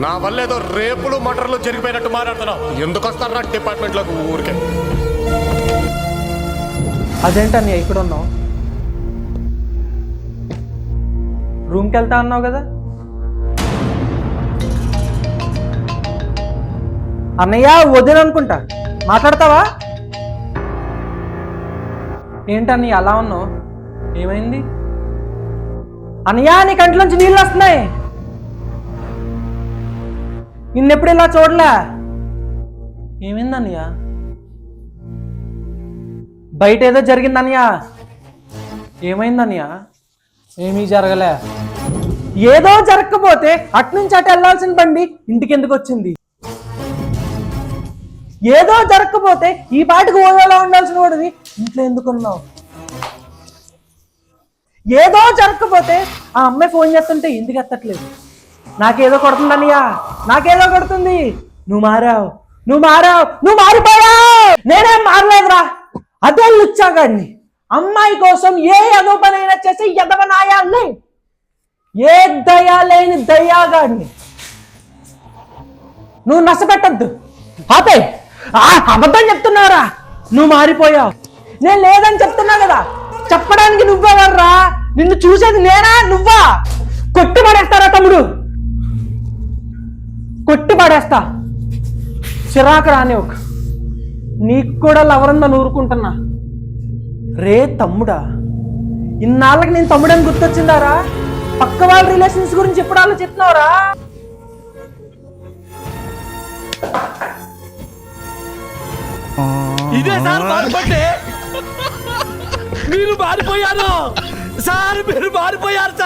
నా వల్ల ఏదో రేపులు మటర్లు జరిగిపోయినట్టు మాట్లాడుతున్నావు. ఎందుకు వస్తారా డిపార్ట్మెంట్లోకి ఊరికే? అదేంటన్నయ్య ఇక్కడ ఉన్నావు? రూమ్కి వెళ్తా అన్నావు కదా అన్నయ్య. వదిలనుకుంటా, మాట్లాడతావా? ఏంటన్నయ్య అలా ఉన్నావు? ఏమైంది అన్నయ్య? నీ కంట్లోంచి నీళ్ళు వస్తున్నాయి. నిన్నెప్పుడు ఇలా చూడలే. ఏమైంది అన్నయ్య? బయట ఏదో జరిగింది అన్నయ్య. ఏమైంది అన్నయ్య? ఏమీ జరగలే. ఏదో జరగకపోతే అట్నుంచి అటు వెళ్ళాల్సిన బండి ఇంటికి ఎందుకు వచ్చింది? ఏదో జరగకపోతే ఈ పాటికి ఓయోలో ఉండాల్సిన వాడివి ఇంట్లో ఎందుకున్నావు? ఏదో జరగకపోతే ఆ అమ్మాయి ఫోన్ చేస్తుంటే ఎందుకు ఎత్తట్లేదు? నాకేదో కొడుతుందన్నయ్య, నాకేదో కొడుతుంది. నువ్వు మారావు, నువ్వు మారావు, నువ్వు మారిపోయావు. నేనేం మారలేదురా. అదే లుచ్చాగాడిని. అమ్మాయి కోసం ఏ ఎదో పనైనా చేసి ఎదవనాయాల్ని, ఏ దయా లేని దయాగాడిని. నువ్వు నష్టపెట్టద్దు. ఆపే. అబద్ధం చెప్తున్నావురా. నువ్వు మారిపోయావు. నేను లేదని చెప్తున్నా కదా. చెప్పడానికి నువ్వెవర్రా? నిన్ను చూసేది నేనా నువ్వా? కొట్టి పడేస్తారా తమ్ముడు? కొట్టి పడేస్తా. చిరాకు రాని ఒక నీకు కూడా లవరందని ఊరుకుంటున్నా. రే తమ్ముడా, ఇన్నాళ్ళకి నేను తమ్ముడని గుర్తొచ్చిందారా? పక్క వాళ్ళ రిలేషన్స్ గురించి ఎప్పుడు ఆలోచిస్తున్నావురా? ఇదే సార్ మారిపోతే మీరు మారిపోయారు సార్, మీరు మారిపోయారు సార్.